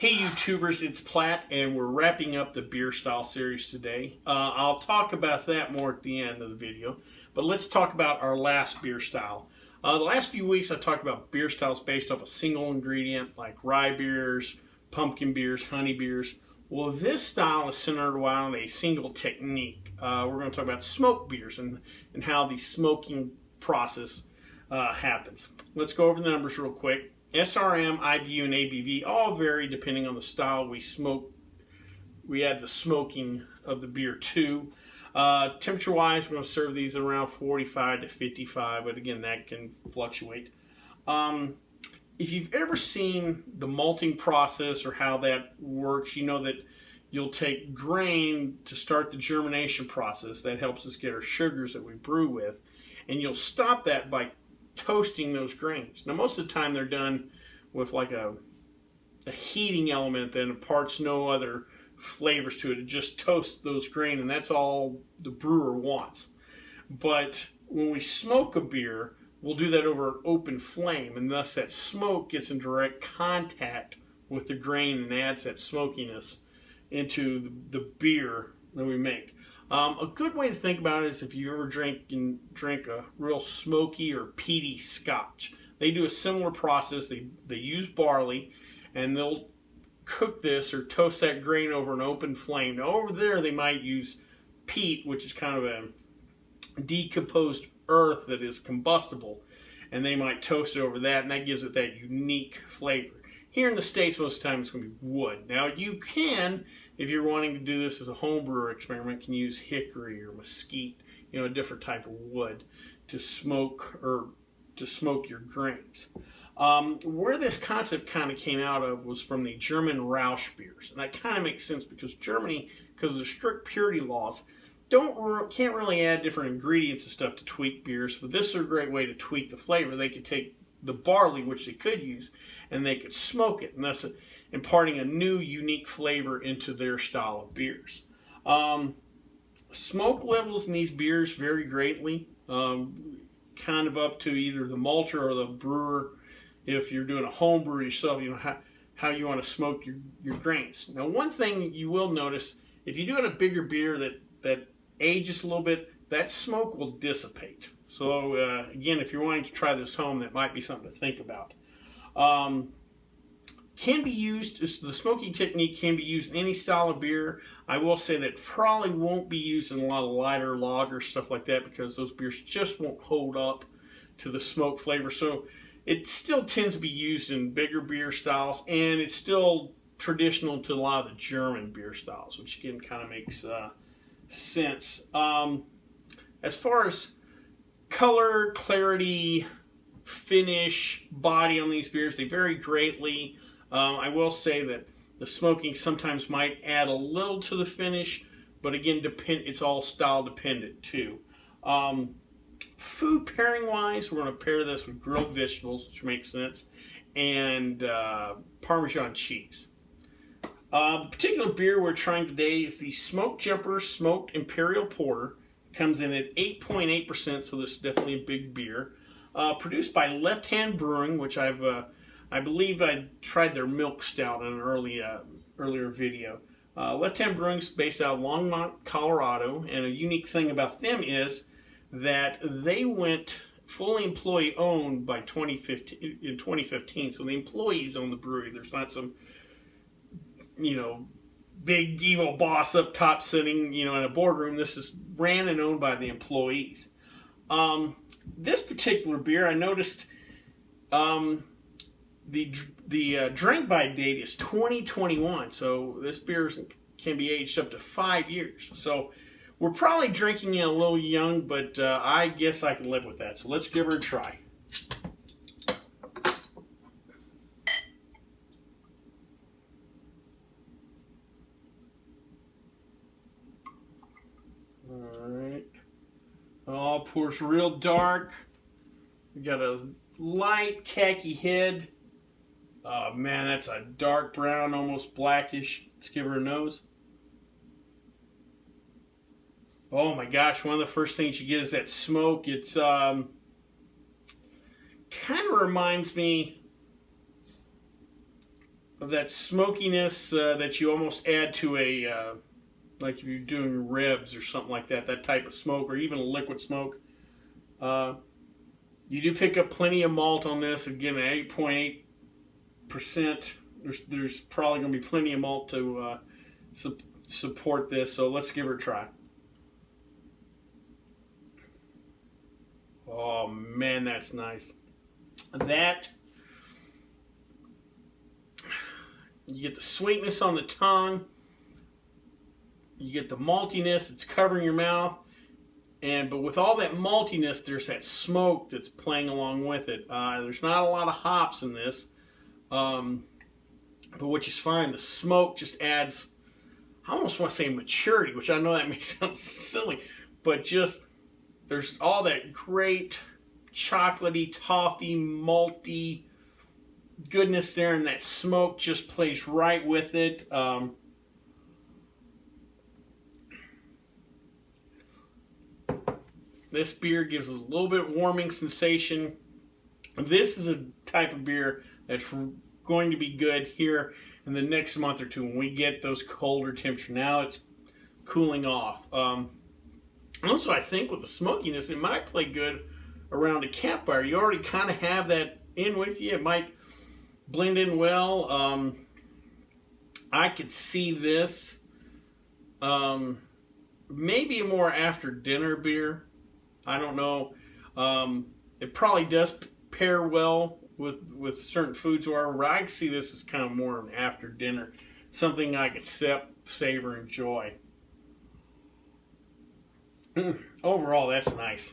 Hey YouTubers, it's Platt, and we're wrapping up the beer style series today. I'll talk about that more at the end of the video, but let's talk about our last beer style. The last few weeks I talked about beer styles based off a single ingredient like rye beers, pumpkin beers, honey beers. Well, this style is centered around a single technique. We're going to talk about smoked beers and how the smoking process happens. Let's go over the numbers real quick. SRM, IBU, and ABV all vary depending on the style we smoke. We add the smoking of the beer to. Temperature-wise, we're going to serve these around 45 to 55, but again, that can fluctuate. If you've ever seen the malting process or how that works, you know that you'll take grain to start the germination process. That helps us get our sugars that we brew with, and you'll stop that by toasting those grains. Now, most of the time they're done with like a heating element that imparts no other flavors to it. It just toasts those grain, and that's all the brewer wants. But when we smoke a beer, we'll do that over an open flame, and thus that smoke gets in direct contact with the grain and adds that smokiness into the beer that we make. A good way to think about it is if you ever drink a real smoky or peaty scotch. They do a similar process. They use barley, and they'll cook this or toast that grain over an open flame. Now over there they might use peat, which is kind of a decomposed earth that is combustible, and they might toast it over that, and that gives it that unique flavor. Here in the States, most of the time it's going to be wood. Now you can, if you're wanting to do this as a home brewer experiment, can use hickory or mesquite, a different type of wood to smoke your grains. Where this concept kind of came out of was from the German Rauch beers, and that kind of makes sense because Germany, because of the strict purity laws, can't really add different ingredients and stuff to tweak beers. But this is a great way to tweak the flavor. They could take the barley, which they could use, and they could smoke it, and thus imparting a new, unique flavor into their style of beers. Smoke levels in these beers vary greatly, kind of up to either the malter or the brewer. If you're doing a home brew yourself, how you want to smoke your grains. Now, one thing you will notice, if you're doing a bigger beer that ages a little bit, that smoke will dissipate. So again, if you're wanting to try this home, that might be something to think about. Can be used, the smoking technique can be used in any style of beer. I will say that it probably won't be used in a lot of lighter lager, stuff like that, because those beers just won't hold up to the smoke flavor. So it still tends to be used in bigger beer styles, and it's still traditional to a lot of the German beer styles, which again kind of makes sense. As far as color, clarity, finish, body on these beers, they vary greatly. I will say that the smoking sometimes might add a little to the finish, but again, it's all style dependent too. Food pairing wise, we're going to pair this with grilled vegetables, which makes sense, and Parmesan cheese. The particular beer we're trying today is the Smoke Jumper Smoked Imperial Porter. Comes in at 8.8%, so this is definitely a big beer. Produced by Left Hand Brewing, which I believe I tried their milk stout in an earlier video. Left Hand Brewing is based out of Longmont, Colorado, and a unique thing about them is that they went fully employee owned by 2015. So the employees own the brewery. There's not some, big evil boss up top sitting, in a boardroom. This is ran and owned by the employees. This particular beer, I noticed the drink by date is 2021. So this beer can be aged up to 5 years. So we're probably drinking it a little young, but I guess I can live with that. So let's give her a try. Alright. Oh, pours real dark. We got a light khaki head. Oh man, that's a dark brown, almost blackish. Let's give her a nose. Oh my gosh, one of the first things you get is that smoke. It's kind of reminds me that smokiness that you almost add to a like if you're doing ribs or something like that, that type of smoke, or even a liquid smoke. You do pick up plenty of malt on this. Again, at 8.8%. There's probably going to be plenty of malt to support this. So let's give it a try. Oh man, that's nice. You get the sweetness on the tongue. You get the maltiness. It's covering your mouth. But with all that maltiness, there's that smoke that's playing along with it. There's not a lot of hops in this, but which is fine. The smoke just adds, I almost want to say maturity, which I know that may sound silly, but just there's all that great chocolatey, toffee, malty goodness there, and that smoke just plays right with it. This beer gives a little bit warming sensation. This is a type of beer that's going to be good here in the next month or two when we get those colder temperatures. Now it's cooling off. Also, I think with the smokiness, it might play good around a campfire. You already kind of have that in with you. It might blend in well. I could see this maybe a more after dinner beer. I don't know. It probably does pair well with certain foods, however. I see this as kind of more of an after dinner, something I could sip, savor, enjoy. Overall, that's nice.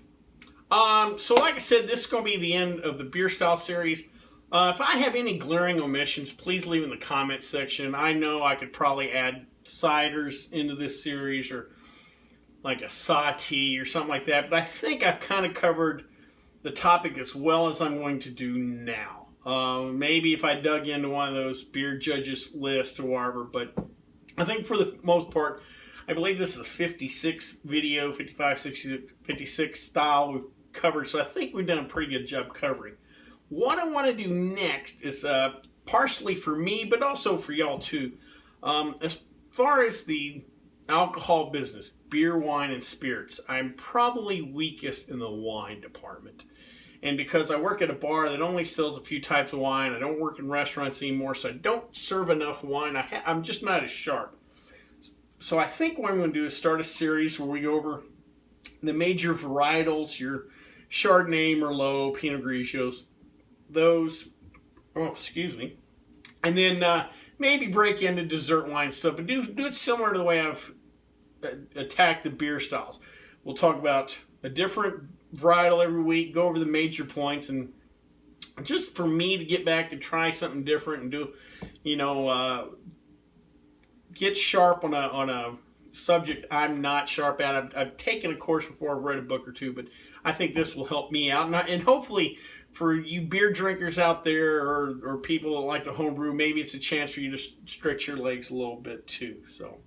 So like I said, this is going to be the end of the beer style series. If I have any glaring omissions, please leave in the comment section. I know I could probably add ciders into this series, or like a saute or something like that, but I think I've kind of covered the topic as well as I'm going to do now. Maybe if I dug into one of those beer judges list or whatever, but I think for the most part, I believe this is a 56 video, 55, 60, 56 style we've covered, so I think we've done a pretty good job covering. What I want to do next is partially for me, but also for y'all too. As far as the alcohol business, beer, wine, and spirits, I'm probably weakest in the wine department. And because I work at a bar that only sells a few types of wine, I don't work in restaurants anymore, so I don't serve enough wine. I'm just not as sharp. So I think what I'm going to do is start a series where we go over the major varietals, your Chardonnay, Merlot, Pinot Grigios, those, and then maybe break into dessert wine stuff, but do it similar to the way I've attacked the beer styles. We'll talk about a different varietal every week, go over the major points, and just for me to get back to try something different and do, get sharp on a subject I'm not sharp at. I've taken a course before, I've read a book or two, but I think this will help me out, and hopefully for you beer drinkers out there, or people that like to homebrew, maybe it's a chance for you to stretch your legs a little bit too. So,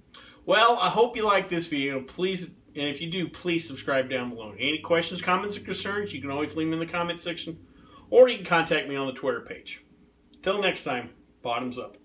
well, I hope you like this video. Please, and if you do, please subscribe down below. Any questions, comments, or concerns, you can always leave them in the comment section, or you can contact me on the Twitter page. Till next time, bottoms up.